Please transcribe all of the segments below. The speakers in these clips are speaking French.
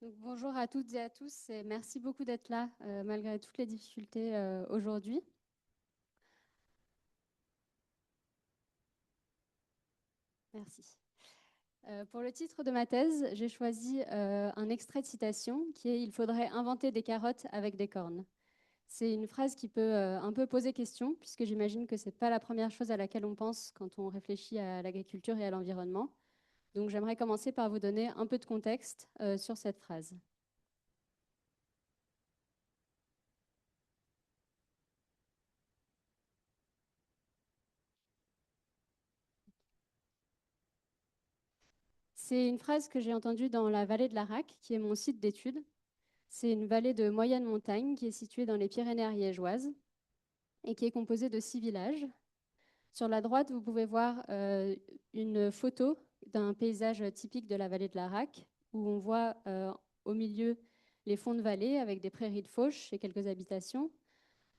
Donc, bonjour à toutes et à tous et merci beaucoup d'être là malgré toutes les difficultés aujourd'hui. Merci. Pour le titre de ma thèse, j'ai choisi un extrait de citation qui est «Il faudrait inventer des carottes avec des cornes». C'est une phrase qui peut un peu poser question puisque j'imagine que ce n'est pas la première chose à laquelle on pense quand on réfléchit à l'agriculture et à l'environnement. Donc j'aimerais commencer par vous donner un peu de contexte sur cette phrase. C'est une phrase que j'ai entendue dans la vallée de l'Arac, qui est mon site d'études. C'est une vallée de moyenne montagne qui est située dans les Pyrénées ariégeoises et qui est composée de 6 villages. Sur la droite, vous pouvez voir une photo d'un paysage typique de la vallée de l'Arac, où on voit au milieu les fonds de vallée avec des prairies de fauche et quelques habitations.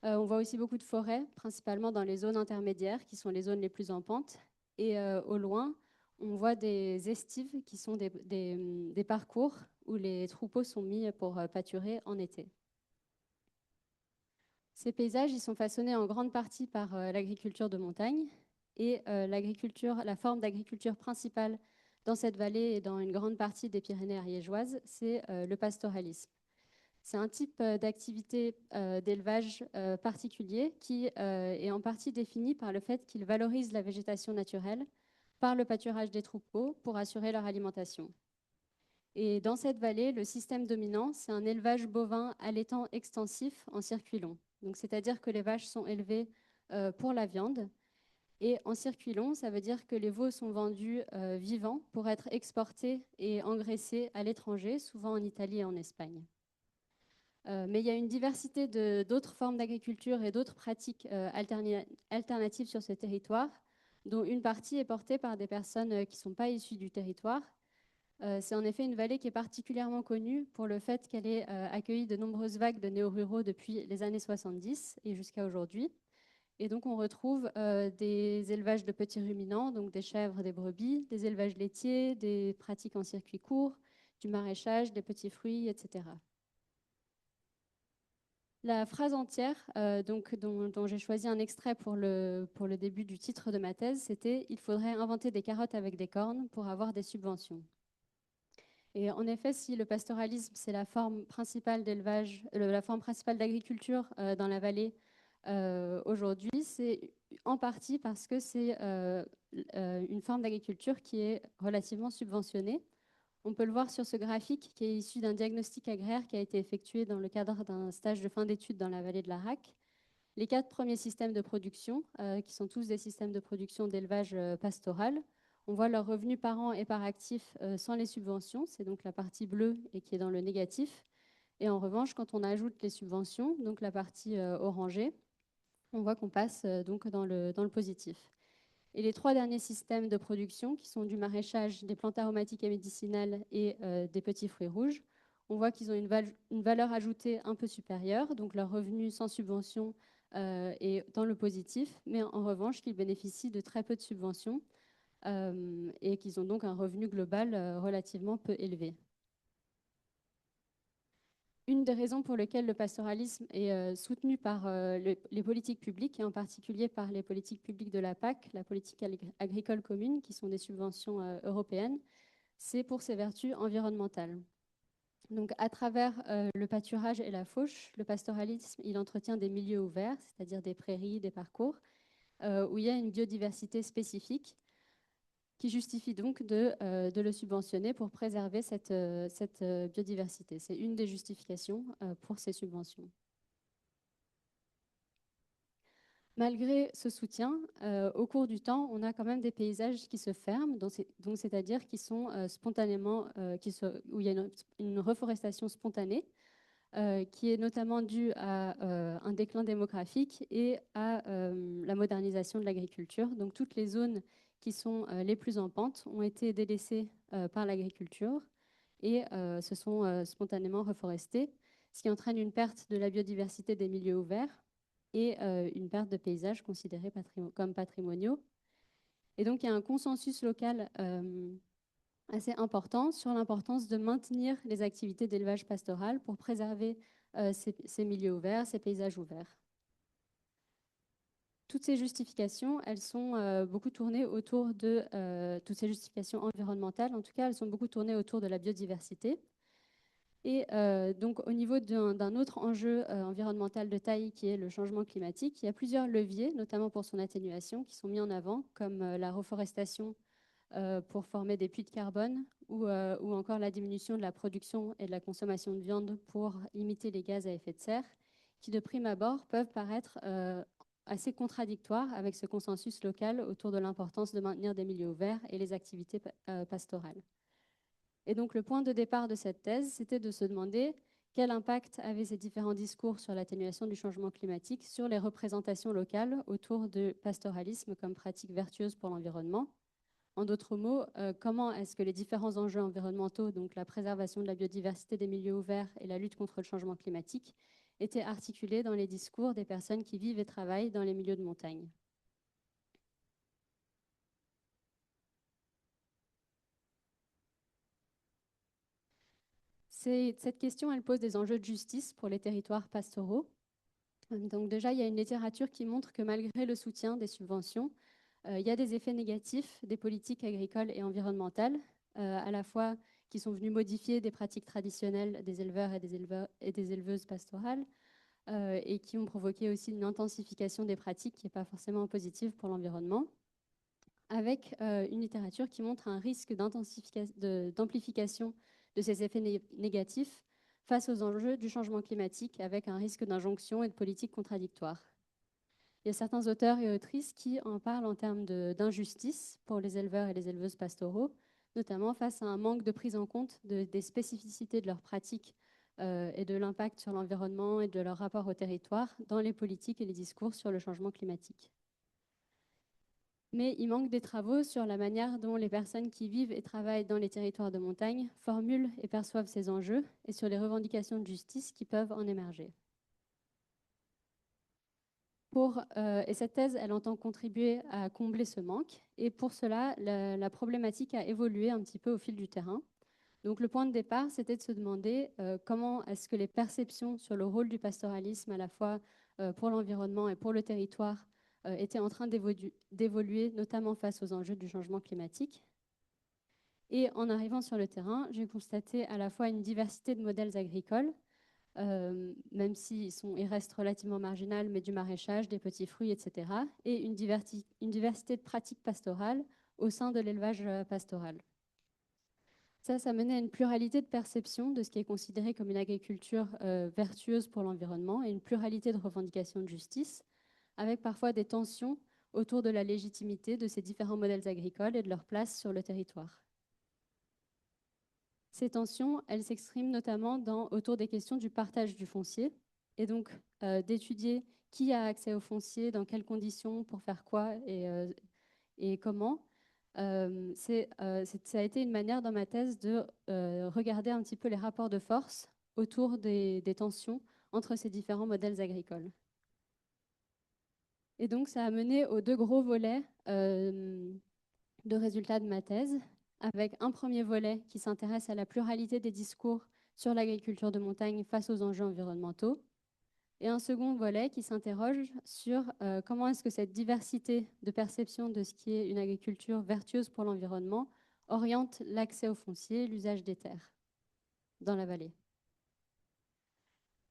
On voit aussi beaucoup de forêts, principalement dans les zones intermédiaires, qui sont les zones les plus en pente. Et au loin, on voit des estives, qui sont des parcours où les troupeaux sont mis pour pâturer en été. Ces paysages, ils sont façonnés en grande partie par l'agriculture de montagne. Et la forme d'agriculture principale dans cette vallée et dans une grande partie des Pyrénées ariégeoises, c'est le pastoralisme. C'est un type d'activité d'élevage particulier qui est en partie défini par le fait qu'il valorise la végétation naturelle par le pâturage des troupeaux pour assurer leur alimentation. Et dans cette vallée, le système dominant, c'est un élevage bovin allaitant extensif en circuit long. Donc, c'est-à-dire que les vaches sont élevées pour la viande. Et en circuit long, ça veut dire que les veaux sont vendus vivants pour être exportés et engraissés à l'étranger, souvent en Italie et en Espagne. Mais il y a une diversité d'autres formes d'agriculture et d'autres pratiques alternatives sur ce territoire, dont une partie est portée par des personnes qui ne sont pas issues du territoire. C'est en effet une vallée qui est particulièrement connue pour le fait qu'elle ait accueilli de nombreuses vagues de néo-ruraux depuis les années 70 et jusqu'à aujourd'hui. Et donc on retrouve des élevages de petits ruminants, donc des chèvres, des brebis, des élevages laitiers, des pratiques en circuit court, du maraîchage, des petits fruits, etc. La phrase entière, dont j'ai choisi un extrait pour le début du titre de ma thèse, c'était «Il faudrait inventer des carottes avec des cornes pour avoir des subventions». Et en effet, si le pastoralisme, c'est la forme principale d'élevage, la forme principale d'agriculture dans la vallée aujourd'hui, c'est en partie parce que c'est une forme d'agriculture qui est relativement subventionnée. On peut le voir sur ce graphique qui est issu d'un diagnostic agraire qui a été effectué dans le cadre d'un stage de fin d'études dans la vallée de l'Arac. Les 4 premiers systèmes de production, qui sont tous des systèmes de production d'élevage pastoral, on voit leurs revenus par an et par actif sans les subventions, c'est donc la partie bleue et qui est dans le négatif. Et en revanche, quand on ajoute les subventions, donc la partie orangée, on voit qu'on passe donc dans le positif. Et les 3 derniers systèmes de production, qui sont du maraîchage, des plantes aromatiques et médicinales et des petits fruits rouges, on voit qu'ils ont une valeur ajoutée un peu supérieure, donc leur revenu sans subvention est dans le positif, mais en revanche qu'ils bénéficient de très peu de subventions et qu'ils ont donc un revenu global relativement peu élevé. Une des raisons pour lesquelles le pastoralisme est soutenu par les politiques publiques, et en particulier par les politiques publiques de la PAC, la politique agricole commune, qui sont des subventions européennes, c'est pour ses vertus environnementales. Donc, à travers le pâturage et la fauche, le pastoralisme, il entretient des milieux ouverts, c'est-à-dire des prairies, des parcours, où il y a une biodiversité spécifique qui justifie donc de le subventionner pour préserver cette biodiversité. C'est une des justifications pour ces subventions. Malgré ce soutien, au cours du temps, on a quand même des paysages qui se ferment, donc c'est-à-dire qui sont spontanément, où il y a une reforestation spontanée, qui est notamment due à un déclin démographique et à la modernisation de l'agriculture. Donc toutes les zones qui sont les plus en pente ont été délaissées par l'agriculture et se sont spontanément reforestées, ce qui entraîne une perte de la biodiversité des milieux ouverts et une perte de paysages considérés comme patrimoniaux. Et donc il y a un consensus local assez important sur l'importance de maintenir les activités d'élevage pastoral pour préserver ces milieux ouverts, ces paysages ouverts. Toutes ces justifications, elles sont beaucoup tournées autour de, toutes ces justifications environnementales, en tout cas, elles sont beaucoup tournées autour de la biodiversité. Et donc, au niveau d'un autre enjeu environnemental de taille qui est le changement climatique, il y a plusieurs leviers, notamment pour son atténuation, qui sont mis en avant, comme la reforestation pour former des puits de carbone ou encore la diminution de la production et de la consommation de viande pour limiter les gaz à effet de serre, qui de prime abord peuvent paraître assez contradictoires avec ce consensus local autour de l'importance de maintenir des milieux ouverts et les activités pastorales. Et donc le point de départ de cette thèse, c'était de se demander quel impact avaient ces différents discours sur l'atténuation du changement climatique sur les représentations locales autour du pastoralisme comme pratique vertueuse pour l'environnement. En d'autres mots, comment est-ce que les différents enjeux environnementaux, donc la préservation de la biodiversité des milieux ouverts et la lutte contre le changement climatique, étaient articulés dans les discours des personnes qui vivent et travaillent dans les milieux de montagne. Cette question, elle pose des enjeux de justice pour les territoires pastoraux. Donc déjà, il y a une littérature qui montre que malgré le soutien des subventions, il y a des effets négatifs des politiques agricoles et environnementales, à la fois qui sont venus modifier des pratiques traditionnelles des éleveurs et des éleveuses pastorales, et qui ont provoqué aussi une intensification des pratiques qui n'est pas forcément positive pour l'environnement, avec une littérature qui montre un risque d'amplification de ces effets négatifs face aux enjeux du changement climatique, avec un risque d'injonction et de politiques contradictoires. Il y a certains auteurs et autrices qui en parlent en termes d'injustice pour les éleveurs et les éleveuses pastoraux, notamment face à un manque de prise en compte des spécificités de leurs pratiques et de l'impact sur l'environnement et de leur rapport au territoire dans les politiques et les discours sur le changement climatique. Mais il manque des travaux sur la manière dont les personnes qui vivent et travaillent dans les territoires de montagne formulent et perçoivent ces enjeux et sur les revendications de justice qui peuvent en émerger. Et cette thèse, elle entend contribuer à combler ce manque. Et pour cela, la problématique a évolué un petit peu au fil du terrain. Donc le point de départ, c'était de se demander comment est-ce que les perceptions sur le rôle du pastoralisme, à la fois pour l'environnement et pour le territoire, étaient en train d'évoluer, notamment face aux enjeux du changement climatique. Et en arrivant sur le terrain, j'ai constaté à la fois une diversité de modèles agricoles, même ils restent relativement marginales, mais du maraîchage, des petits fruits, etc. Et une diversité de pratiques pastorales au sein de l'élevage pastoral. Ça menait à une pluralité de perceptions de ce qui est considéré comme une agriculture vertueuse pour l'environnement et une pluralité de revendications de justice, avec parfois des tensions autour de la légitimité de ces différents modèles agricoles et de leur place sur le territoire. Ces tensions, elles s'expriment notamment autour des questions du partage du foncier, et donc d'étudier qui a accès au foncier, dans quelles conditions, pour faire quoi et comment. Ça a été une manière dans ma thèse de regarder un petit peu les rapports de force autour des tensions entre ces différents modèles agricoles. Et donc ça a mené aux deux gros volets de résultats de ma thèse, avec un premier volet qui s'intéresse à la pluralité des discours sur l'agriculture de montagne face aux enjeux environnementaux, et un second volet qui s'interroge sur comment est-ce que cette diversité de perception de ce qui est une agriculture vertueuse pour l'environnement oriente l'accès au foncier, l'usage des terres dans la vallée.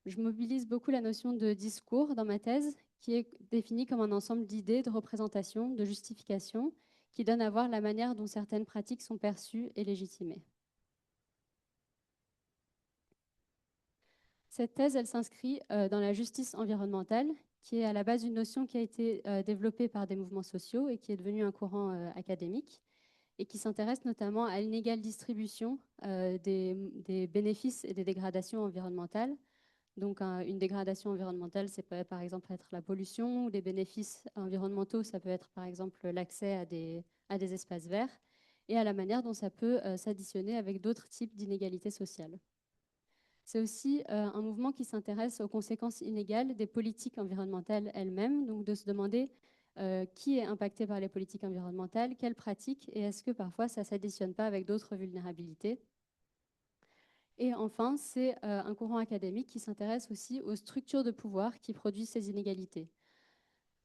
Je mobilise beaucoup la notion de discours dans ma thèse, qui est définie comme un ensemble d'idées, de représentations, de justifications, qui donne à voir la manière dont certaines pratiques sont perçues et légitimées. Cette thèse, elle s'inscrit dans la justice environnementale, qui est à la base une notion qui a été développée par des mouvements sociaux et qui est devenue un courant académique, et qui s'intéresse notamment à l'inégale distribution des bénéfices et des dégradations environnementales. Donc une dégradation environnementale, ça peut par exemple être la pollution, ou des bénéfices environnementaux, ça peut être par exemple l'accès à des espaces verts, et à la manière dont ça peut s'additionner avec d'autres types d'inégalités sociales. C'est aussi un mouvement qui s'intéresse aux conséquences inégales des politiques environnementales elles-mêmes, donc de se demander qui est impacté par les politiques environnementales, quelles pratiques, et est-ce que parfois ça ne s'additionne pas avec d'autres vulnérabilités. Et enfin, c'est un courant académique qui s'intéresse aussi aux structures de pouvoir qui produisent ces inégalités,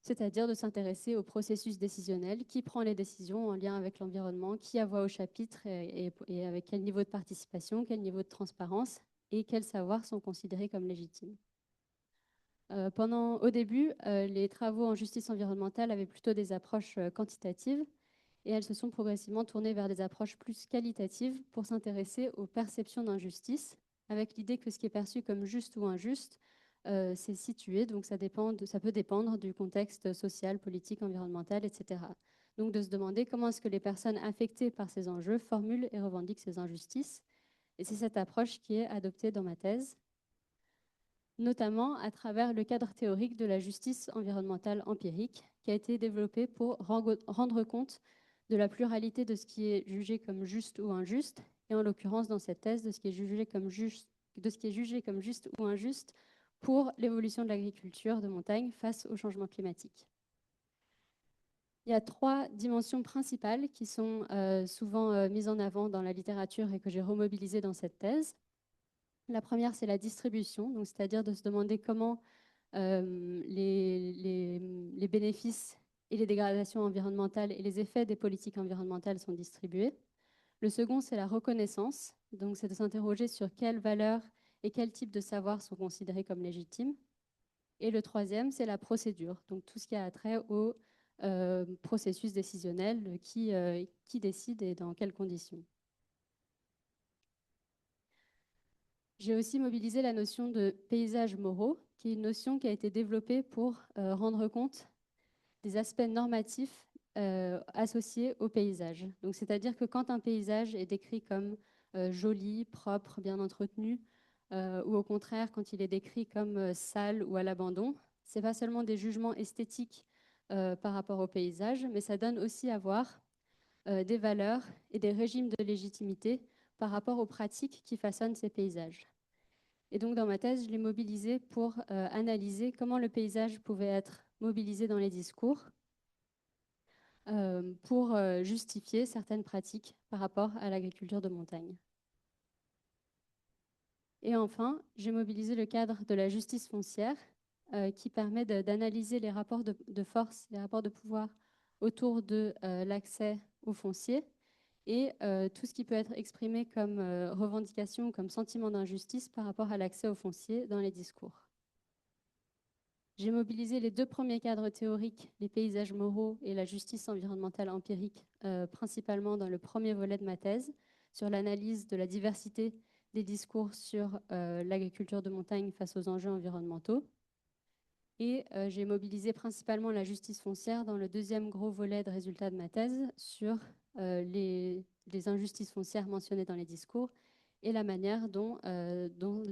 c'est-à-dire de s'intéresser au processus décisionnel, qui prend les décisions en lien avec l'environnement, qui a voix au chapitre et avec quel niveau de participation, quel niveau de transparence et quels savoirs sont considérés comme légitimes. Au début, les travaux en justice environnementale avaient plutôt des approches quantitatives et elles se sont progressivement tournées vers des approches plus qualitatives pour s'intéresser aux perceptions d'injustice, avec l'idée que ce qui est perçu comme juste ou injuste, c'est situé, donc ça peut dépendre du contexte social, politique, environnemental, etc. Donc de se demander comment est-ce que les personnes affectées par ces enjeux formulent et revendiquent ces injustices. Et c'est cette approche qui est adoptée dans ma thèse, notamment à travers le cadre théorique de la justice environnementale empirique, qui a été développé pour rendre compte de la pluralité de ce qui est jugé comme juste ou injuste, et en l'occurrence dans cette thèse de ce qui est jugé comme juste ou injuste pour l'évolution de l'agriculture de montagne face au changement climatique. Il y a 3 dimensions principales qui sont souvent mises en avant dans la littérature et que j'ai remobilisées dans cette thèse. La première, c'est la distribution, donc c'est-à-dire de se demander comment les bénéfices et les dégradations environnementales et les effets des politiques environnementales sont distribués. Le second, c'est la reconnaissance, donc c'est de s'interroger sur quelles valeurs et quels types de savoirs sont considérés comme légitimes. Et le troisième, c'est la procédure, donc tout ce qui a trait au processus décisionnel, qui décide et dans quelles conditions. J'ai aussi mobilisé la notion de paysages moraux, qui est une notion qui a été développée pour rendre compte des aspects normatifs associés au paysage. Donc, c'est-à-dire que quand un paysage est décrit comme joli, propre, bien entretenu, ou au contraire, quand il est décrit comme sale ou à l'abandon, ce n'est pas seulement des jugements esthétiques par rapport au paysage, mais ça donne aussi à voir des valeurs et des régimes de légitimité par rapport aux pratiques qui façonnent ces paysages. Et donc, dans ma thèse, je l'ai mobilisé pour analyser comment le paysage pouvait être mobilisé dans les discours pour justifier certaines pratiques par rapport à l'agriculture de montagne. Et enfin, j'ai mobilisé le cadre de la justice foncière qui permet d'analyser les rapports de force, les rapports de pouvoir autour de l'accès au foncier et tout ce qui peut être exprimé comme revendication ou comme sentiment d'injustice par rapport à l'accès au foncier dans les discours. J'ai mobilisé les 2 premiers cadres théoriques, les paysages moraux et la justice environnementale empirique, principalement dans le premier volet de ma thèse, sur l'analyse de la diversité des discours sur l'agriculture de montagne face aux enjeux environnementaux. Et j'ai mobilisé principalement la justice foncière dans le deuxième gros volet de résultats de ma thèse sur les injustices foncières mentionnées dans les discours et la manière dont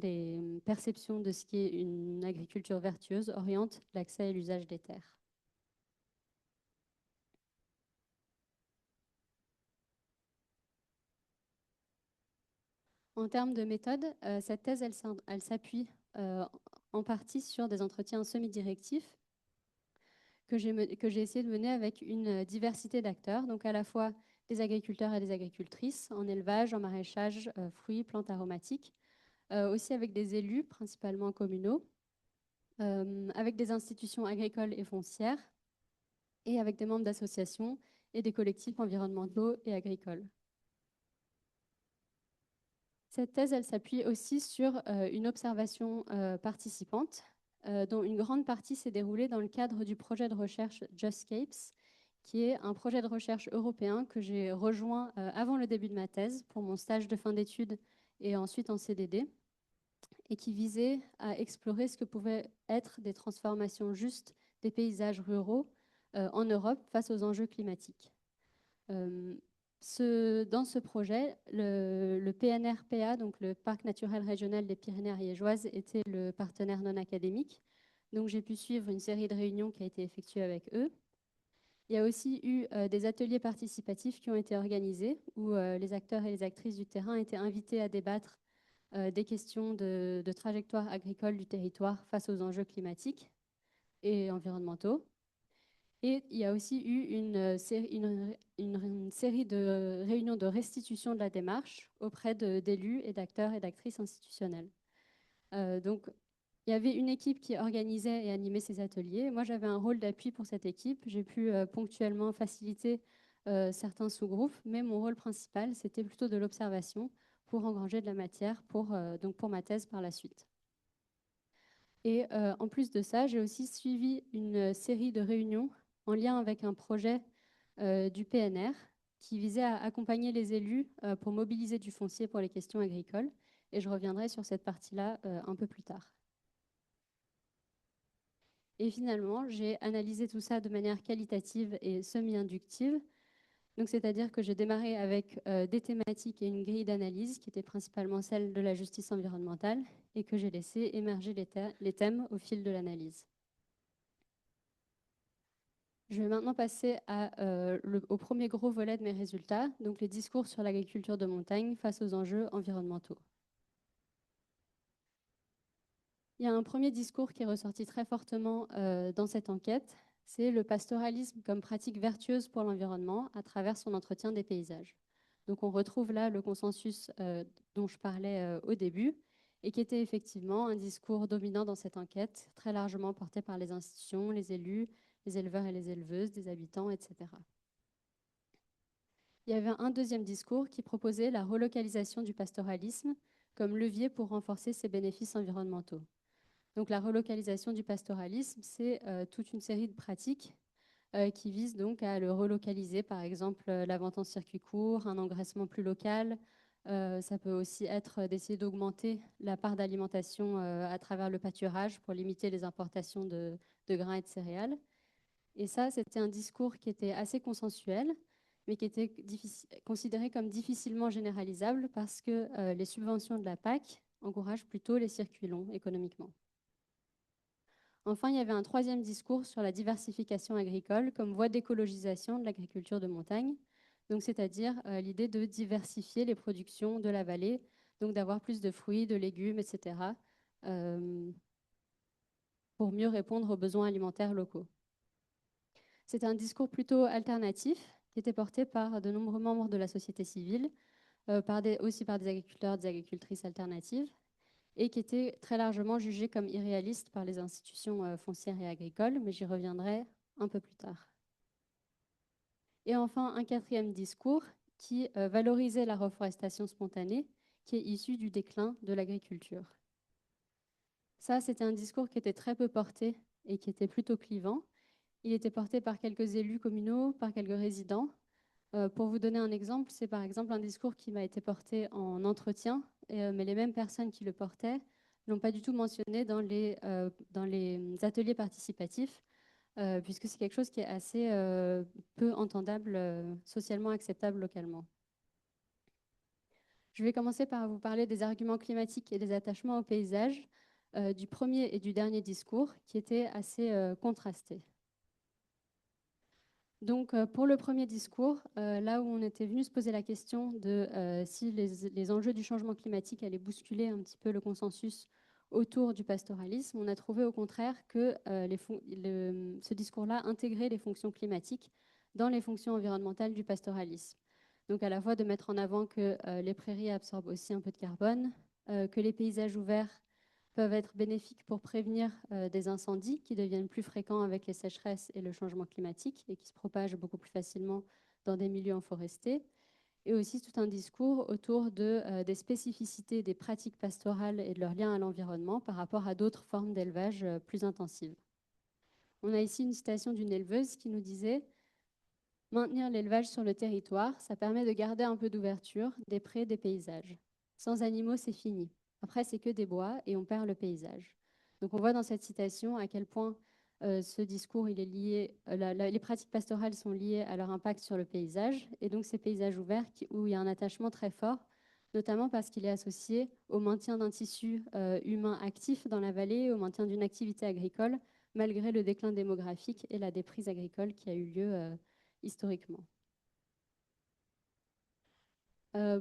les perceptions de ce qui est une agriculture vertueuse orientent l'accès et l'usage des terres. En termes de méthode, cette thèse, elle s'appuie en partie sur des entretiens semi-directifs que j'ai essayé de mener avec une diversité d'acteurs, donc à la fois des agriculteurs et des agricultrices en élevage, en maraîchage, fruits, plantes aromatiques, aussi avec des élus, principalement communaux, avec des institutions agricoles et foncières, et avec des membres d'associations et des collectifs environnementaux et agricoles. Cette thèse, elle s'appuie aussi sur une observation participante, dont une grande partie s'est déroulée dans le cadre du projet de recherche JustScapes, qui est un projet de recherche européen que j'ai rejoint avant le début de ma thèse pour mon stage de fin d'études et ensuite en CDD, et qui visait à explorer ce que pouvaient être des transformations justes des paysages ruraux en Europe face aux enjeux climatiques. Dans ce projet, le PNRPA, donc le Parc naturel régional des Pyrénées ariégeoises, était le partenaire non académique. Donc j'ai pu suivre une série de réunions qui a été effectuée avec eux. Il y a aussi eu des ateliers participatifs qui ont été organisés où les acteurs et les actrices du terrain étaient invités à débattre des questions de trajectoire agricole du territoire face aux enjeux climatiques et environnementaux. Et il y a aussi eu une série de réunions de restitution de la démarche auprès d'élus et d'acteurs et d'actrices institutionnels. Donc, il y avait une équipe qui organisait et animait ces ateliers. Moi, j'avais un rôle d'appui pour cette équipe. J'ai pu ponctuellement faciliter certains sous-groupes, mais mon rôle principal, c'était plutôt de l'observation pour engranger de la matière donc pour ma thèse par la suite. Et en plus de ça, j'ai aussi suivi une série de réunions en lien avec un projet du PNR qui visait à accompagner les élus pour mobiliser du foncier pour les questions agricoles. Et je reviendrai sur cette partie-là un peu plus tard. Et finalement, j'ai analysé tout ça de manière qualitative et semi-inductive. Donc, c'est-à-dire que j'ai démarré avec des thématiques et une grille d'analyse qui était principalement celle de la justice environnementale et que j'ai laissé émerger les thèmes au fil de l'analyse. Je vais maintenant passer au premier gros volet de mes résultats, donc les discours sur l'agriculture de montagne face aux enjeux environnementaux. Il y a un premier discours qui est ressorti très fortement dans cette enquête, c'est le pastoralisme comme pratique vertueuse pour l'environnement à travers son entretien des paysages. Donc on retrouve là le consensus dont je parlais au début et qui était effectivement un discours dominant dans cette enquête, très largement porté par les institutions, les élus, les éleveurs et les éleveuses, des habitants, etc. Il y avait un deuxième discours qui proposait la relocalisation du pastoralisme comme levier pour renforcer ses bénéfices environnementaux. Donc la relocalisation du pastoralisme, c'est toute une série de pratiques qui visent donc à le relocaliser, par exemple la vente en circuit court, un engraissement plus local. Ça peut aussi être d'essayer d'augmenter la part d'alimentation à travers le pâturage pour limiter les importations de grains et de céréales. Et ça, c'était un discours qui était assez consensuel, mais qui était considéré comme difficilement généralisable parce que les subventions de la PAC encouragent plutôt les circuits longs économiquement. Enfin, il y avait un troisième discours sur la diversification agricole comme voie d'écologisation de l'agriculture de montagne, donc c'est-à-dire l'idée de diversifier les productions de la vallée, donc d'avoir plus de fruits, de légumes, etc., pour mieux répondre aux besoins alimentaires locaux. C'est un discours plutôt alternatif qui était porté par de nombreux membres de la société civile, aussi par des agriculteurs, des agricultrices alternatives, et qui était très largement jugé comme irréaliste par les institutions foncières et agricoles, mais j'y reviendrai un peu plus tard. Et enfin, un quatrième discours qui valorisait la reforestation spontanée, qui est issu du déclin de l'agriculture. Ça, c'était un discours qui était très peu porté et qui était plutôt clivant. Il était porté par quelques élus communaux, par quelques résidents. Pour vous donner un exemple, c'est par exemple un discours qui m'a été porté en entretien, mais les mêmes personnes qui le portaient n'ont pas du tout mentionné dans les ateliers participatifs, puisque c'est quelque chose qui est assez peu entendable, socialement acceptable localement. Je vais commencer par vous parler des arguments climatiques et des attachements au paysage, du premier et du dernier discours, qui étaient assez contrastés. Donc, pour le premier discours, là où on était venu se poser la question de si les enjeux du changement climatique allaient bousculer un petit peu le consensus autour du pastoralisme, on a trouvé au contraire que ce discours-là intégrait les fonctions climatiques dans les fonctions environnementales du pastoralisme. Donc, à la fois de mettre en avant que les prairies absorbent aussi un peu de carbone, que les paysages ouverts peuvent être bénéfiques pour prévenir des incendies qui deviennent plus fréquents avec les sécheresses et le changement climatique et qui se propagent beaucoup plus facilement dans des milieux forestiers. Et aussi tout un discours autour des spécificités des pratiques pastorales et de leur lien à l'environnement par rapport à d'autres formes d'élevage plus intensives. On a ici une citation d'une éleveuse qui nous disait « Maintenir l'élevage sur le territoire, ça permet de garder un peu d'ouverture, des prés, des paysages. Sans animaux, c'est fini. Après, c'est que des bois et on perd le paysage. » Donc on voit dans cette citation à quel point ce discours, il est lié, les pratiques pastorales sont liées à leur impact sur le paysage, et donc ces paysages ouverts où il y a un attachement très fort, notamment parce qu'il est associé au maintien d'un tissu humain actif dans la vallée, au maintien d'une activité agricole, malgré le déclin démographique et la déprise agricole qui a eu lieu historiquement.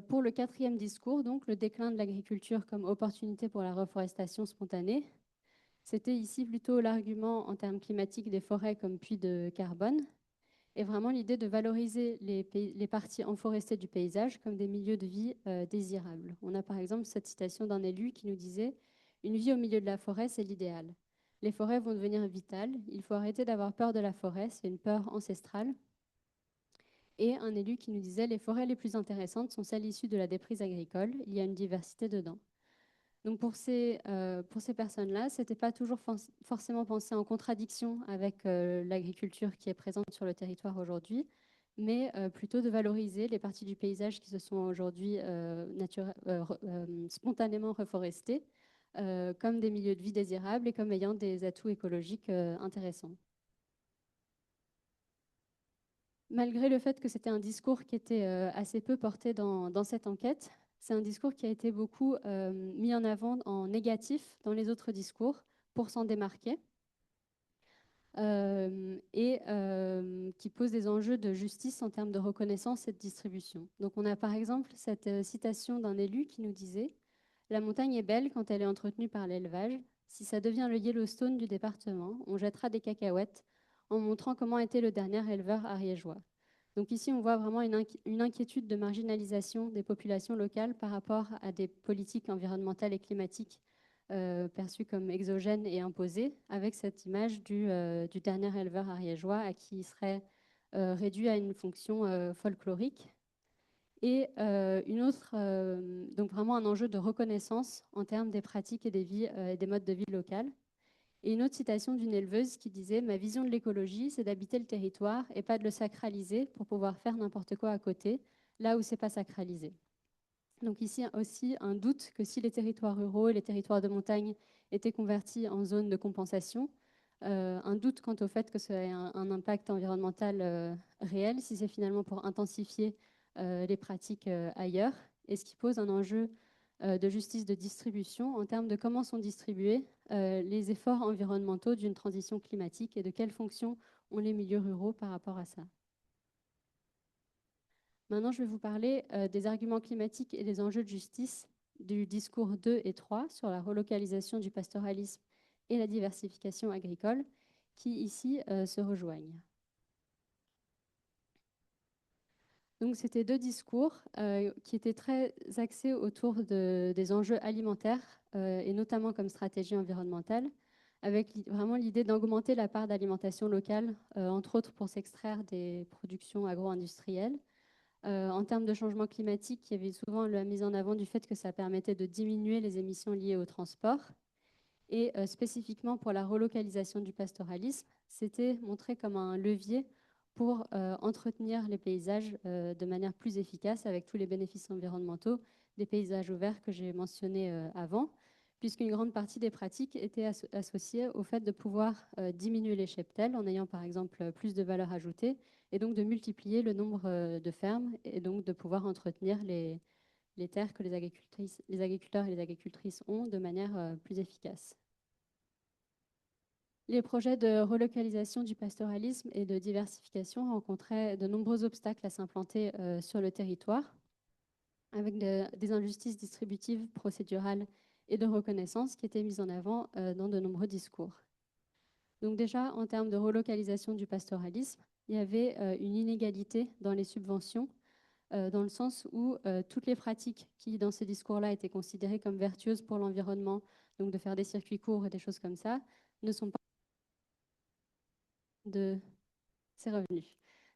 Pour le quatrième discours, donc, le déclin de l'agriculture comme opportunité pour la reforestation spontanée, C'était ici plutôt l'argument en termes climatiques des forêts comme puits de carbone, et vraiment l'idée de valoriser les parties enforestées du paysage comme des milieux de vie désirables. On a par exemple cette citation d'un élu qui nous disait: «Une vie au milieu de la forêt, c'est l'idéal. Les forêts vont devenir vitales, il faut arrêter d'avoir peur de la forêt, c'est une peur ancestrale.» Et un élu qui nous disait: «Les forêts les plus intéressantes sont celles issues de la déprise agricole, il y a une diversité dedans.» Donc pour ces personnes-là, ce n'était pas toujours forcément pensé en contradiction avec l'agriculture qui est présente sur le territoire aujourd'hui, mais plutôt de valoriser les parties du paysage qui se sont aujourd'hui spontanément reforestées comme des milieux de vie désirables et comme ayant des atouts écologiques intéressants. Malgré le fait que c'était un discours qui était assez peu porté dans cette enquête, c'est un discours qui a été beaucoup mis en avant en négatif dans les autres discours pour s'en démarquer et qui pose des enjeux de justice en termes de reconnaissance et de distribution. Donc on a par exemple cette citation d'un élu qui nous disait: «La montagne est belle quand elle est entretenue par l'élevage. Si ça devient le Yellowstone du département, on jettera des cacahuètes en montrant comment était le dernier éleveur ariégeois.» Donc ici, on voit vraiment une inquiétude de marginalisation des populations locales par rapport à des politiques environnementales et climatiques perçues comme exogènes et imposées, avec cette image du dernier éleveur ariégeois à qui il serait réduit à une fonction folklorique. Et donc vraiment un enjeu de reconnaissance en termes des pratiques et des modes de vie locales. Et une autre citation d'une éleveuse qui disait: «Ma vision de l'écologie, c'est d'habiter le territoire et pas de le sacraliser pour pouvoir faire n'importe quoi à côté, là où c'est pas sacralisé.» Donc ici aussi un doute que si les territoires ruraux et les territoires de montagne étaient convertis en zones de compensation, un doute quant au fait que ça ait un impact environnemental réel, si c'est finalement pour intensifier les pratiques ailleurs, et ce qui pose un enjeu de justice de distribution en termes de comment sont distribués les efforts environnementaux d'une transition climatique et de quelles fonctions ont les milieux ruraux par rapport à ça. Maintenant, je vais vous parler des arguments climatiques et des enjeux de justice du discours 2 et 3 sur la relocalisation du pastoralisme et la diversification agricole, qui ici se rejoignent. Donc, c'était deux discours qui étaient très axés autour des enjeux alimentaires et notamment comme stratégie environnementale, avec vraiment l'idée d'augmenter la part d'alimentation locale, entre autres pour s'extraire des productions agro-industrielles. En termes de changement climatique, il y avait souvent la mise en avant du fait que ça permettait de diminuer les émissions liées au transport. Et spécifiquement pour la relocalisation du pastoralisme, c'était montré comme un levier pour entretenir les paysages de manière plus efficace avec tous les bénéfices environnementaux des paysages ouverts que j'ai mentionnés avant, puisqu'une grande partie des pratiques étaient associées au fait de pouvoir diminuer les cheptels en ayant par exemple plus de valeur ajoutée et donc de multiplier le nombre de fermes et donc de pouvoir entretenir les terres que les agriculteurs et les agricultrices ont de manière plus efficace. Les projets de relocalisation du pastoralisme et de diversification rencontraient de nombreux obstacles à s'implanter sur le territoire, avec des injustices distributives, procédurales et de reconnaissance qui étaient mises en avant dans de nombreux discours. Donc déjà, en termes de relocalisation du pastoralisme, il y avait une inégalité dans les subventions, dans le sens où toutes les pratiques qui, dans ces discours-là, étaient considérées comme vertueuses pour l'environnement, donc de faire des circuits courts et des choses comme ça, ne sont pas de ces revenus,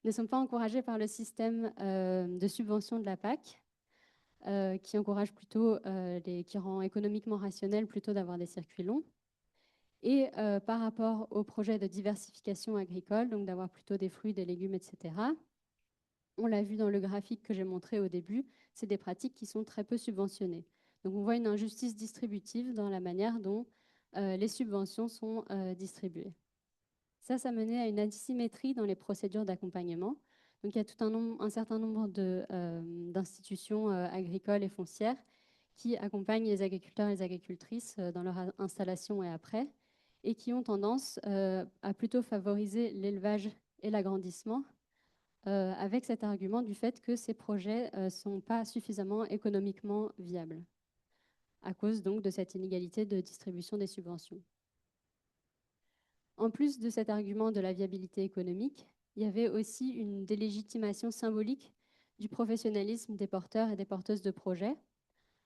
ne sont pas encouragés par le système de subvention de la PAC, qui encourage plutôt, qui rend économiquement rationnel plutôt d'avoir des circuits longs. Et par rapport au projet de diversification agricole, donc d'avoir plutôt des fruits, des légumes, etc., on l'a vu dans le graphique que j'ai montré au début, c'est des pratiques qui sont très peu subventionnées. Donc on voit une injustice distributive dans la manière dont les subventions sont distribuées. Ça menait à une asymétrie dans les procédures d'accompagnement. Donc il y a un certain nombre d'institutions agricoles et foncières qui accompagnent les agriculteurs et les agricultrices dans leur installation et après, et qui ont tendance à plutôt favoriser l'élevage et l'agrandissement, avec cet argument du fait que ces projets ne sont pas suffisamment économiquement viables, à cause donc de cette inégalité de distribution des subventions. En plus de cet argument de la viabilité économique, il y avait aussi une délégitimation symbolique du professionnalisme des porteurs et des porteuses de projets,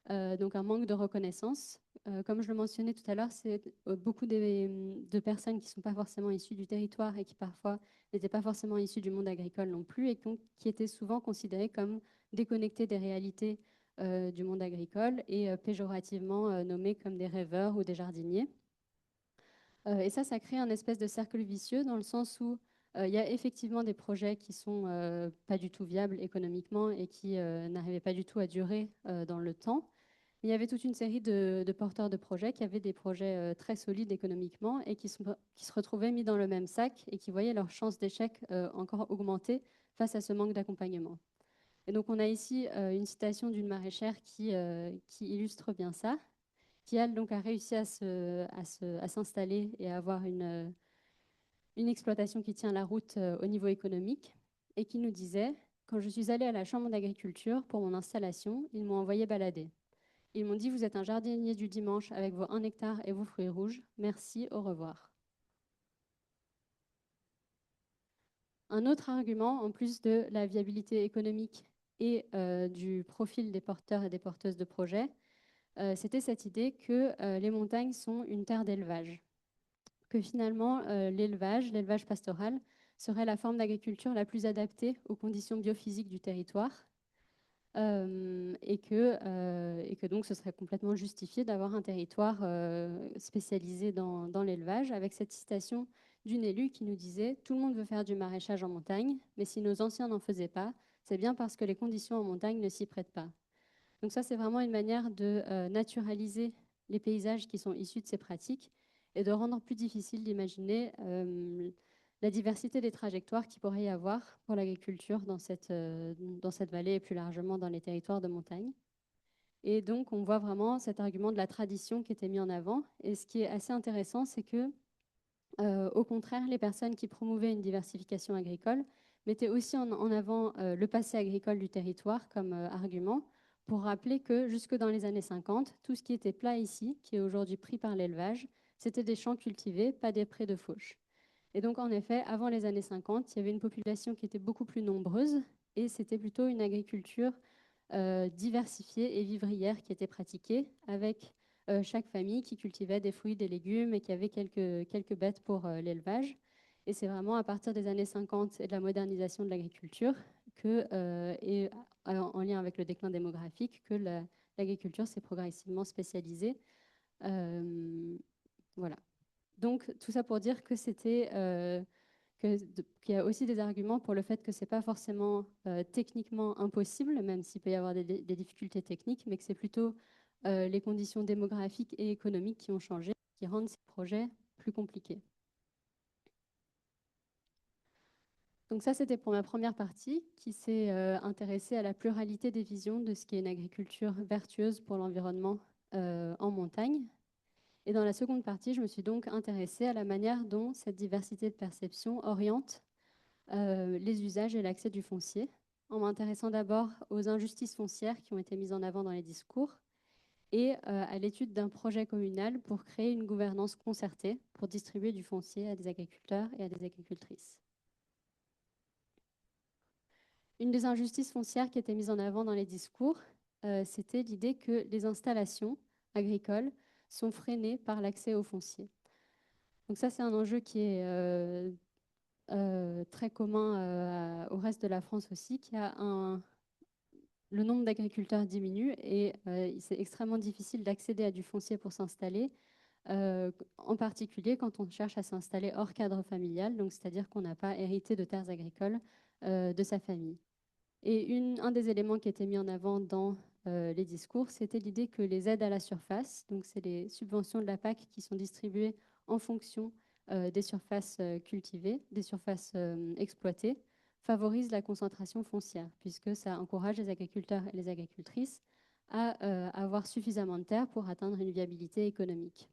donc un manque de reconnaissance. Comme je le mentionnais tout à l'heure, c'est beaucoup de personnes qui ne sont pas forcément issues du territoire et qui parfois n'étaient pas forcément issues du monde agricole non plus et qui étaient souvent considérées comme déconnectées des réalités du monde agricole et péjorativement nommées comme des rêveurs ou des jardiniers. Et ça crée un espèce de cercle vicieux dans le sens où il y a effectivement des projets qui sont pas du tout viables économiquement et qui n'arrivaient pas du tout à durer dans le temps. Mais il y avait toute une série de porteurs de projets qui avaient des projets très solides économiquement et qui se retrouvaient mis dans le même sac et qui voyaient leurs chances d'échec encore augmenter face à ce manque d'accompagnement. Et donc on a ici une citation d'une maraîchère qui illustre bien ça, qui elle donc a réussi à s'installer et à avoir une exploitation qui tient la route au niveau économique et qui nous disait: quand je suis allée à la chambre d'agriculture pour mon installation, ils m'ont envoyé balader. Ils m'ont dit: vous êtes un jardinier du dimanche avec vos 1 hectare et vos fruits rouges. Merci, au revoir. Un autre argument, en plus de la viabilité économique et du profil des porteurs et des porteuses de projets, c'était cette idée que les montagnes sont une terre d'élevage, que finalement l'élevage pastoral, serait la forme d'agriculture la plus adaptée aux conditions biophysiques du territoire, et que donc ce serait complètement justifié d'avoir un territoire spécialisé dans l'élevage, avec cette citation d'une élue qui nous disait: tout le monde veut faire du maraîchage en montagne, mais si nos anciens n'en faisaient pas, c'est bien parce que les conditions en montagne ne s'y prêtent pas. Donc ça, c'est vraiment une manière de naturaliser les paysages qui sont issus de ces pratiques et de rendre plus difficile d'imaginer la diversité des trajectoires qu'il pourrait y avoir pour l'agriculture dans cette vallée et plus largement dans les territoires de montagne. Et donc, on voit vraiment cet argument de la tradition qui était mis en avant. Et ce qui est assez intéressant, c'est que, au contraire, les personnes qui promouvaient une diversification agricole mettaient aussi en avant le passé agricole du territoire comme argument, pour rappeler que jusque dans les années 50, tout ce qui était plat ici, qui est aujourd'hui pris par l'élevage, c'était des champs cultivés, pas des prés de fauche. Et donc, en effet, avant les années 50, il y avait une population qui était beaucoup plus nombreuse et c'était plutôt une agriculture diversifiée et vivrière qui était pratiquée, avec chaque famille qui cultivait des fruits, des légumes et qui avait quelques bêtes pour l'élevage. Et c'est vraiment à partir des années 50 et de la modernisation de l'agriculture et en lien avec le déclin démographique, que l'agriculture s'est progressivement spécialisée. Voilà. Donc, tout ça pour dire que qu'il y a aussi des arguments pour le fait que ce n'est pas forcément techniquement impossible, même s'il peut y avoir des difficultés techniques, mais que c'est plutôt les conditions démographiques et économiques qui ont changé, qui rendent ces projets plus compliqués. Donc ça, c'était pour ma première partie, qui s'est intéressée à la pluralité des visions de ce qu'est une agriculture vertueuse pour l'environnement en montagne. Et dans la seconde partie, je me suis donc intéressée à la manière dont cette diversité de perception oriente les usages et l'accès du foncier, en m'intéressant d'abord aux injustices foncières qui ont été mises en avant dans les discours et à l'étude d'un projet communal pour créer une gouvernance concertée pour distribuer du foncier à des agriculteurs et à des agricultrices. Une des injustices foncières qui était mise en avant dans les discours, c'était l'idée que les installations agricoles sont freinées par l'accès au foncier. Donc ça, c'est un enjeu qui est très commun au reste de la France aussi, le nombre d'agriculteurs diminue et c'est extrêmement difficile d'accéder à du foncier pour s'installer, en particulier quand on cherche à s'installer hors cadre familial, donc c'est-à-dire qu'on n'a pas hérité de terres agricoles de sa famille. Et un des éléments qui était mis en avant dans les discours, c'était l'idée que les aides à la surface, donc c'est les subventions de la PAC qui sont distribuées en fonction des surfaces cultivées, des surfaces exploitées, favorisent la concentration foncière, puisque ça encourage les agriculteurs et les agricultrices à avoir suffisamment de terres pour atteindre une viabilité économique.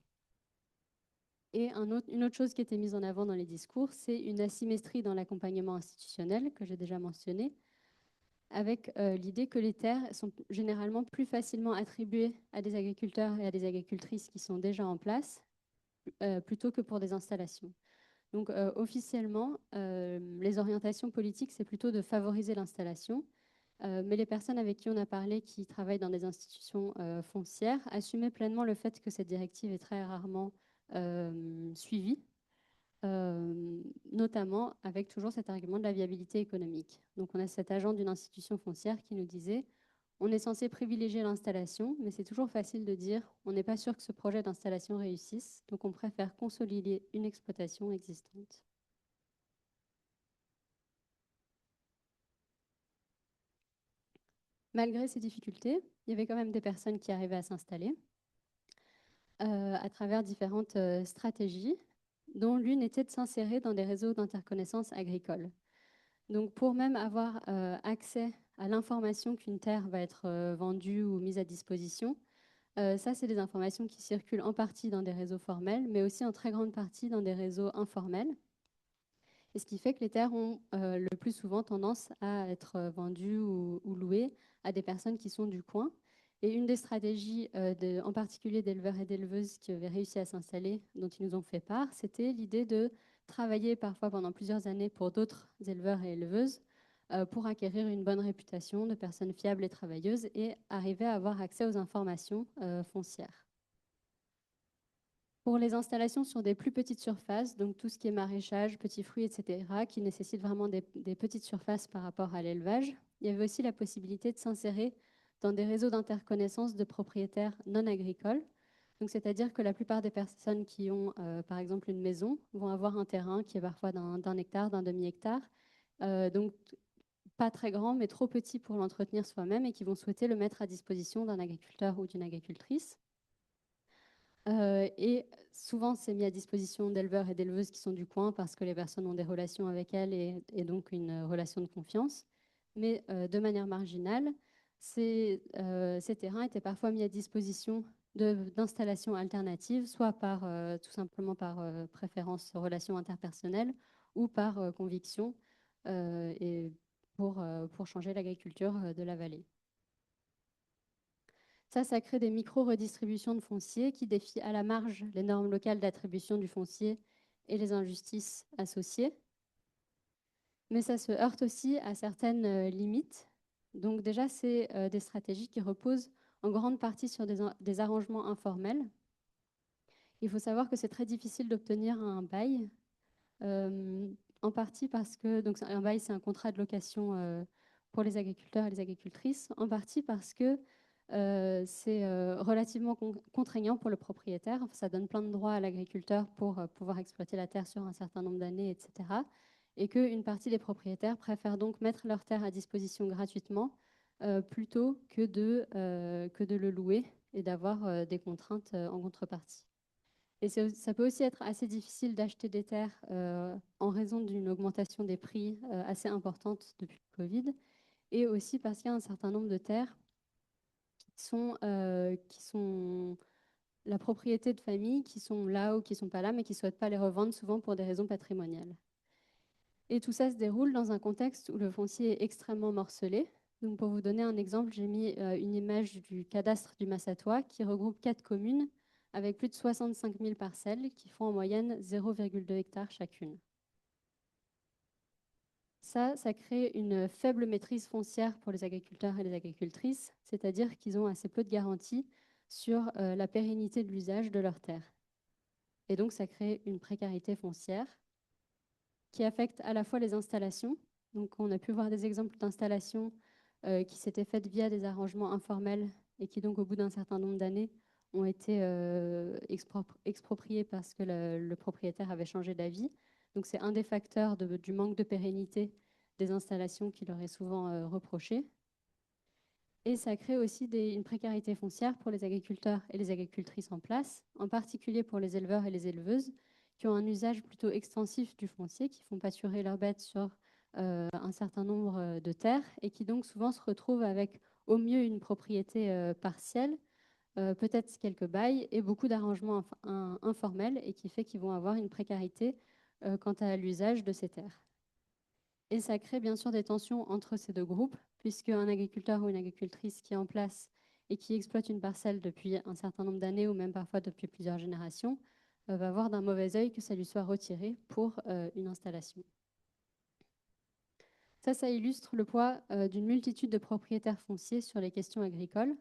Et une autre chose qui était mise en avant dans les discours, c'est une asymétrie dans l'accompagnement institutionnel que j'ai déjà mentionné, avec l'idée que les terres sont généralement plus facilement attribuées à des agriculteurs et à des agricultrices qui sont déjà en place, plutôt que pour des installations. Donc officiellement, les orientations politiques, c'est plutôt de favoriser l'installation. Mais les personnes avec qui on a parlé, qui travaillent dans des institutions foncières, assumaient pleinement le fait que cette directive est très rarement suivie, notamment avec toujours cet argument de la viabilité économique. Donc on a cet agent d'une institution foncière qui nous disait: on est censé privilégier l'installation, mais c'est toujours facile de dire on n'est pas sûr que ce projet d'installation réussisse, donc on préfère consolider une exploitation existante. Malgré ces difficultés, il y avait quand même des personnes qui arrivaient à s'installer à travers différentes stratégies, dont l'une était de s'insérer dans des réseaux d'interconnaissance agricole. Donc pour même avoir accès à l'information qu'une terre va être vendue ou mise à disposition, ça, c'est des informations qui circulent en partie dans des réseaux formels, mais aussi en très grande partie dans des réseaux informels. Et ce qui fait que les terres ont le plus souvent tendance à être vendues ou louées à des personnes qui sont du coin. Et une des stratégies, en particulier d'éleveurs et d'éleveuses qui avaient réussi à s'installer, dont ils nous ont fait part, c'était l'idée de travailler parfois pendant plusieurs années pour d'autres éleveurs et éleveuses pour acquérir une bonne réputation de personnes fiables et travailleuses et arriver à avoir accès aux informations foncières. Pour les installations sur des plus petites surfaces, donc tout ce qui est maraîchage, petits fruits, etc., qui nécessitent vraiment des petites surfaces par rapport à l'élevage, il y avait aussi la possibilité de s'insérer dans des réseaux d'interconnaissance de propriétaires non agricoles. Donc, c'est-à-dire que la plupart des personnes qui ont, par exemple, une maison vont avoir un terrain qui est parfois d'un hectare, d'un demi-hectare, donc pas très grand, mais trop petit pour l'entretenir soi-même et qui vont souhaiter le mettre à disposition d'un agriculteur ou d'une agricultrice. Et souvent, c'est mis à disposition d'éleveurs et d'éleveuses qui sont du coin parce que les personnes ont des relations avec elles et donc une relation de confiance. Mais de manière marginale, ces terrains étaient parfois mis à disposition d'installations alternatives, soit tout simplement par préférence, relation interpersonnelle ou par conviction et pour changer l'agriculture de la vallée. Ça crée des micro-redistributions de foncier qui défient à la marge les normes locales d'attribution du foncier et les injustices associées. Mais ça se heurte aussi à certaines limites. Donc déjà, c'est des stratégies qui reposent en grande partie sur des arrangements informels. Il faut savoir que c'est très difficile d'obtenir un bail, en partie parce que donc un bail, c'est un contrat de location pour les agriculteurs et les agricultrices, en partie parce que c'est relativement contraignant pour le propriétaire. Ça donne plein de droits à l'agriculteur pour pouvoir exploiter la terre sur un certain nombre d'années, etc. Et qu'une partie des propriétaires préfèrent donc mettre leur terre à disposition gratuitement plutôt que de le louer et d'avoir des contraintes en contrepartie. Et ça peut aussi être assez difficile d'acheter des terres en raison d'une augmentation des prix assez importante depuis le Covid, et aussi parce qu'il y a un certain nombre de terres qui sont la propriété de familles qui sont là ou qui ne sont pas là, mais qui ne souhaitent pas les revendre, souvent pour des raisons patrimoniales. Et tout ça se déroule dans un contexte où le foncier est extrêmement morcelé. Donc pour vous donner un exemple, j'ai mis une image du cadastre du Massatois qui regroupe 4 communes avec plus de 65 000 parcelles qui font en moyenne 0,2 hectares chacune. Ça crée une faible maîtrise foncière pour les agriculteurs et les agricultrices, c'est-à-dire qu'ils ont assez peu de garanties sur la pérennité de l'usage de leurs terres. Et donc, ça crée une précarité foncière qui affecte à la fois les installations. Donc, on a pu voir des exemples d'installations qui s'étaient faites via des arrangements informels et qui, donc, au bout d'un certain nombre d'années, ont été expropriées parce que le propriétaire avait changé d'avis. Donc, c'est un des facteurs du manque de pérennité des installations qui leur est souvent reproché. Et ça crée aussi une précarité foncière pour les agriculteurs et les agricultrices en place, en particulier pour les éleveurs et les éleveuses, qui ont un usage plutôt extensif du foncier, qui font pâturer leurs bêtes sur un certain nombre de terres et qui donc souvent se retrouvent avec au mieux une propriété partielle, peut-être quelques bails et beaucoup d'arrangements informels et qui fait qu'ils vont avoir une précarité quant à l'usage de ces terres. Et ça crée bien sûr des tensions entre ces deux groupes, puisque un agriculteur ou une agricultrice qui est en place et qui exploite une parcelle depuis un certain nombre d'années ou même parfois depuis plusieurs générations va voir d'un mauvais œil que ça lui soit retiré pour une installation. Ça illustre le poids d'une multitude de propriétaires fonciers sur les questions agricoles.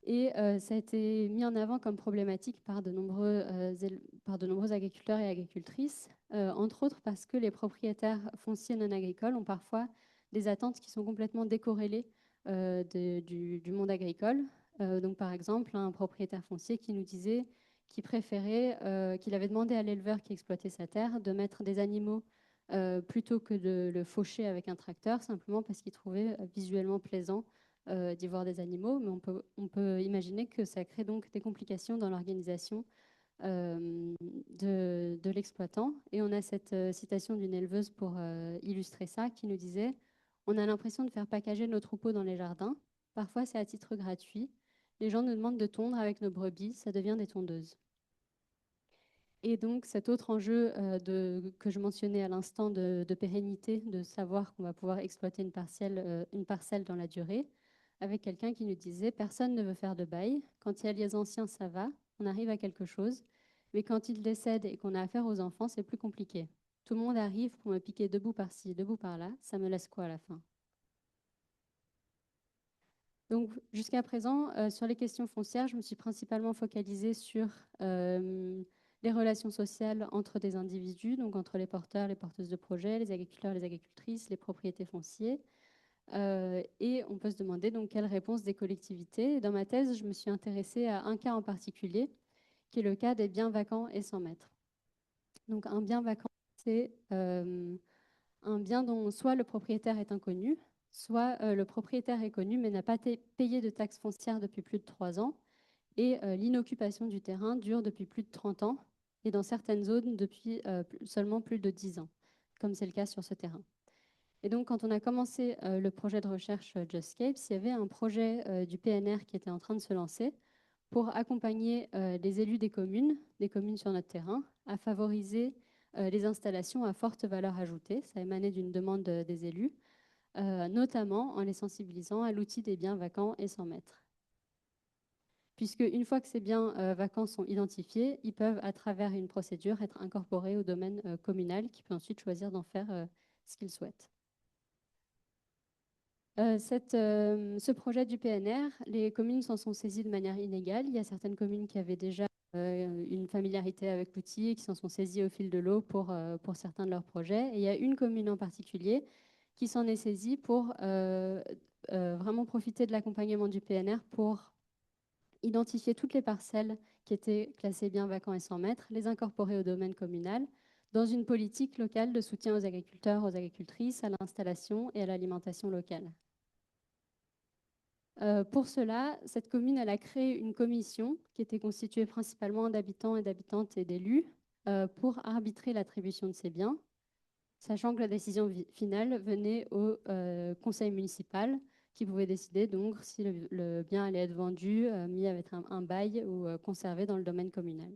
Et ça a été mis en avant comme problématique par de nombreux agriculteurs et agricultrices, entre autres parce que les propriétaires fonciers non agricoles ont parfois des attentes qui sont complètement décorrélées du monde agricole. Donc par exemple, un propriétaire foncier qui nous disait qu'il préférait, qu'il avait demandé à l'éleveur qui exploitait sa terre de mettre des animaux plutôt que de le faucher avec un tracteur, simplement parce qu'il trouvait visuellement plaisant d'y voir des animaux, mais on peut imaginer que ça crée donc des complications dans l'organisation de l'exploitant. Et on a cette citation d'une éleveuse pour illustrer ça, qui nous disait: on a l'impression de faire packager nos troupeaux dans les jardins. Parfois, c'est à titre gratuit. Les gens nous demandent de tondre avec nos brebis, ça devient des tondeuses. Et donc, cet autre enjeu que je mentionnais à l'instant de pérennité, de savoir qu'on va pouvoir exploiter une parcelle dans la durée, avec quelqu'un qui nous disait: personne ne veut faire de bail. Quand il y a les anciens, ça va, on arrive à quelque chose. Mais quand ils décèdent et qu'on a affaire aux enfants, c'est plus compliqué. Tout le monde arrive pour me piquer debout par-ci, debout par-là. Ça me laisse quoi à la fin? Donc, jusqu'à présent, sur les questions foncières, je me suis principalement focalisée sur les relations sociales entre des individus, donc entre les porteurs, les porteuses de projets, les agriculteurs, les agricultrices, les propriétés foncières. Et on peut se demander donc quelle réponse des collectivités. Dans ma thèse, je me suis intéressée à un cas en particulier, qui est le cas des biens vacants et sans maître. Donc, un bien vacant, c'est un bien dont soit le propriétaire est inconnu, soit le propriétaire est connu mais n'a pas payé de taxes foncières depuis plus de 3 ans, et l'inoccupation du terrain dure depuis plus de 30 ans, et dans certaines zones depuis seulement plus de 10 ans, comme c'est le cas sur ce terrain. Et donc, quand on a commencé le projet de recherche JustScapes, il y avait un projet du PNR qui était en train de se lancer pour accompagner les élus des communes sur notre terrain, à favoriser les installations à forte valeur ajoutée. Ça émanait d'une demande des élus, notamment en les sensibilisant à l'outil des biens vacants et sans maître. Puisque une fois que ces biens vacants sont identifiés, ils peuvent, à travers une procédure, être incorporés au domaine communal, qui peut ensuite choisir d'en faire ce qu'il souhaite. Ce projet du PNR, les communes s'en sont saisies de manière inégale. Il y a certaines communes qui avaient déjà une familiarité avec l'outil et qui s'en sont saisies au fil de l'eau pour certains de leurs projets. Et il y a une commune en particulier qui s'en est saisie pour vraiment profiter de l'accompagnement du PNR pour identifier toutes les parcelles qui étaient classées biens vacants et sans maître, les incorporer au domaine communal dans une politique locale de soutien aux agriculteurs, aux agricultrices, à l'installation et à l'alimentation locale. Pour cela, cette commune elle a créé une commission qui était constituée principalement d'habitants et d'habitantes et d'élus pour arbitrer l'attribution de ces biens, sachant que la décision finale venait au conseil municipal qui pouvait décider donc si le bien allait être vendu, mis avec un bail ou conservé dans le domaine communal.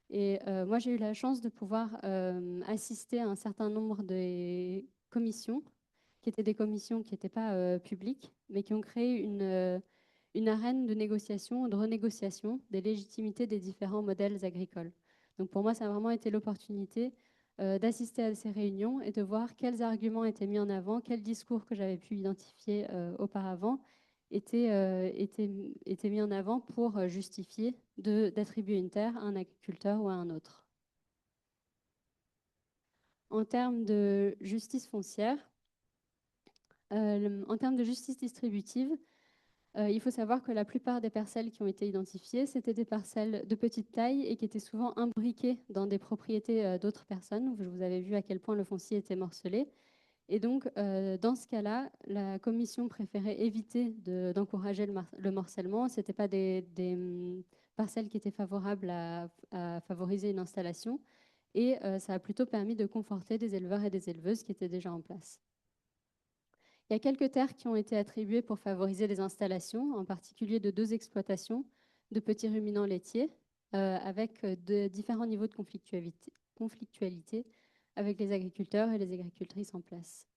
Et moi, j'ai eu la chance de pouvoir assister à un certain nombre de commissions qui étaient des commissions qui n'étaient pas publiques, mais qui ont créé une arène de négociation, de renégociation des légitimités des différents modèles agricoles. Donc pour moi, ça a vraiment été l'opportunité d'assister à ces réunions et de voir quels arguments étaient mis en avant, quels discours que j'avais pu identifier auparavant étaient mis en avant pour justifier d'attribuer une terre à un agriculteur ou à un autre. En termes de justice foncière, en termes de justice distributive, il faut savoir que la plupart des parcelles qui ont été identifiées, c'était des parcelles de petite taille et qui étaient souvent imbriquées dans des propriétés d'autres personnes. Je vous avais vu à quel point le foncier était morcelé. Et donc, dans ce cas-là, la commission préférait éviter d'encourager le morcellement. Ce n'étaient pas des parcelles qui étaient favorables à favoriser une installation. Et ça a plutôt permis de conforter des éleveurs et des éleveuses qui étaient déjà en place. Il y a quelques terres qui ont été attribuées pour favoriser les installations, en particulier de 2 exploitations de petits ruminants laitiers, avec de différents niveaux de conflictualité avec les agriculteurs et les agricultrices en place.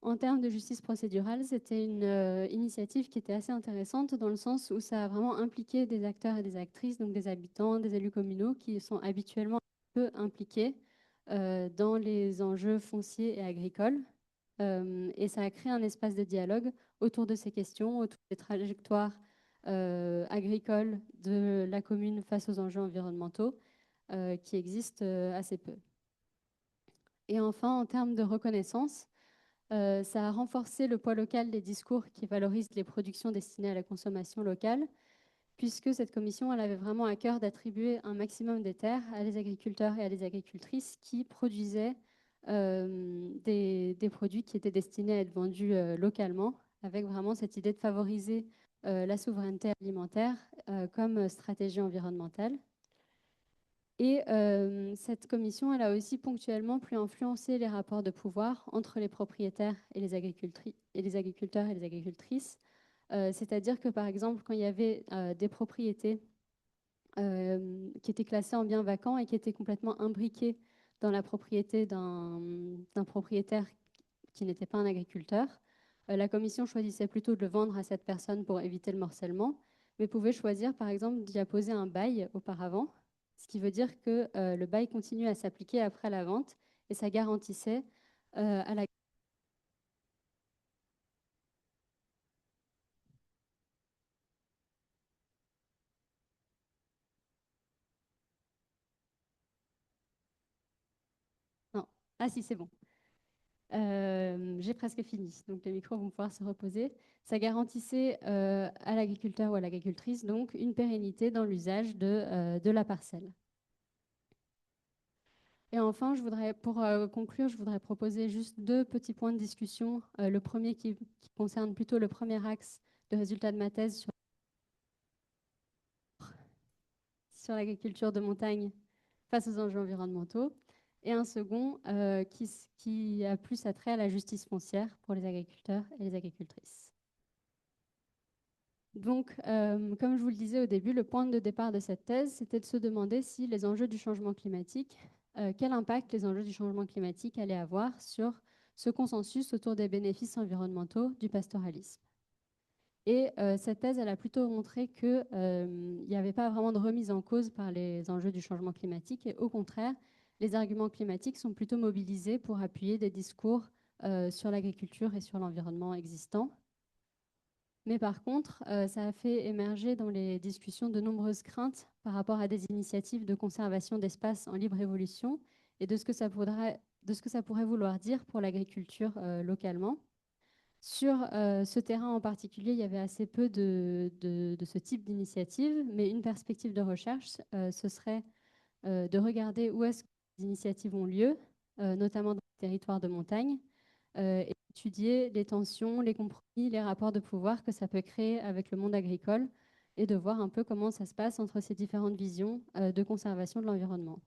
En termes de justice procédurale, c'était une initiative qui était assez intéressante dans le sens où ça a vraiment impliqué des acteurs et des actrices, donc des habitants, des élus communaux qui sont habituellement peu impliqués dans les enjeux fonciers et agricoles. Et ça a créé un espace de dialogue autour de ces questions, autour des trajectoires agricoles de la commune face aux enjeux environnementaux qui existent assez peu. Et enfin, en termes de reconnaissance, ça a renforcé le poids local des discours qui valorisent les productions destinées à la consommation locale, puisque cette commission elle avait vraiment à cœur d'attribuer un maximum des terres à les agriculteurs et à les agricultrices qui produisaient des produits qui étaient destinés à être vendus localement, avec vraiment cette idée de favoriser la souveraineté alimentaire comme stratégie environnementale. Et cette commission, elle a aussi ponctuellement pu influencer les rapports de pouvoir entre les propriétaires et les agriculteurs et les agricultrices. C'est-à-dire que, par exemple, quand il y avait des propriétés qui étaient classées en biens vacants et qui étaient complètement imbriquées dans la propriété d'un propriétaire qui n'était pas un agriculteur, la commission choisissait plutôt de le vendre à cette personne pour éviter le morcellement, mais pouvait choisir, par exemple, d'y apposer un bail auparavant, ce qui veut dire que le bail continue à s'appliquer après la vente et ça garantissait à la... Non. Ah si, c'est bon. J'ai presque fini, donc les micros vont pouvoir se reposer. Ça garantissait à l'agriculteur ou à l'agricultrice donc une pérennité dans l'usage de la parcelle. Et enfin, pour conclure, je voudrais proposer juste deux petits points de discussion. Le premier qui concerne plutôt le premier axe de résultat de ma thèse sur l'agriculture de montagne face aux enjeux environnementaux. Et un second qui a plus attrait à la justice foncière pour les agriculteurs et les agricultrices. Donc, comme je vous le disais au début, le point de départ de cette thèse, c'était de se demander si les enjeux du changement climatique, quel impact les enjeux du changement climatique allaient avoir sur ce consensus autour des bénéfices environnementaux du pastoralisme. Et cette thèse, elle a plutôt montré qu'il n'y avait pas vraiment de remise en cause par les enjeux du changement climatique, et au contraire, les arguments climatiques sont plutôt mobilisés pour appuyer des discours sur l'agriculture et sur l'environnement existant. Mais par contre, ça a fait émerger dans les discussions de nombreuses craintes par rapport à des initiatives de conservation d'espaces en libre évolution et de ce que ça pourrait vouloir dire pour l'agriculture localement. Sur ce terrain en particulier, il y avait assez peu de ce type d'initiative, mais une perspective de recherche, ce serait de regarder où est-ce que les initiatives ont lieu, notamment dans les territoires de montagne, et étudier les tensions, les compromis, les rapports de pouvoir que ça peut créer avec le monde agricole et de voir un peu comment ça se passe entre ces différentes visions de conservation de l'environnement.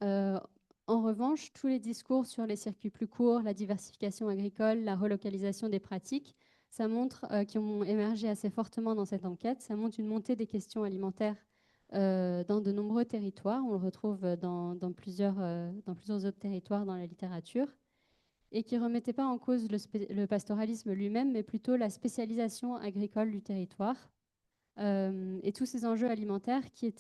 Euh, En revanche, tous les discours sur les circuits plus courts, la diversification agricole, la relocalisation des pratiques, ça montre, qui ont émergé assez fortement dans cette enquête, ça montre une montée des questions alimentaires dans de nombreux territoires. On le retrouve dans plusieurs autres territoires dans la littérature et qui ne remettait pas en cause le pastoralisme lui-même, mais plutôt la spécialisation agricole du territoire et tous ces enjeux alimentaires qui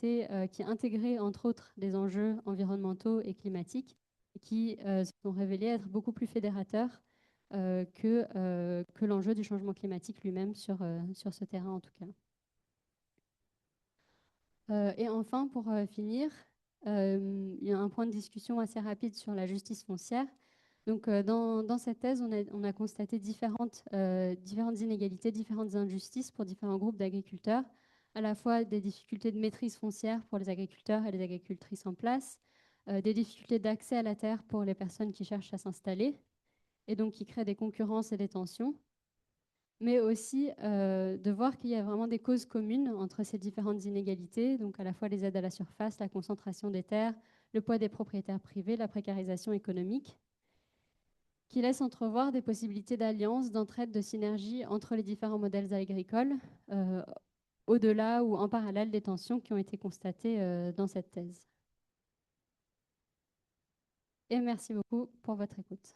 intégraient entre autres des enjeux environnementaux et climatiques et qui se sont révélés être beaucoup plus fédérateurs que l'enjeu du changement climatique lui-même sur ce terrain en tout cas. Et enfin, pour finir, il y a un point de discussion assez rapide sur la justice foncière. Donc, dans cette thèse, on a constaté différentes inégalités, différentes injustices pour différents groupes d'agriculteurs, à la fois des difficultés de maîtrise foncière pour les agriculteurs et les agricultrices en place, des difficultés d'accès à la terre pour les personnes qui cherchent à s'installer, et donc qui créent des concurrences et des tensions, mais aussi de voir qu'il y a vraiment des causes communes entre ces différentes inégalités, donc à la fois les aides à la surface, la concentration des terres, le poids des propriétaires privés, la précarisation économique, qui laisse entrevoir des possibilités d'alliance, d'entraide, de synergie entre les différents modèles agricoles, au-delà ou en parallèle des tensions qui ont été constatées dans cette thèse. Et merci beaucoup pour votre écoute.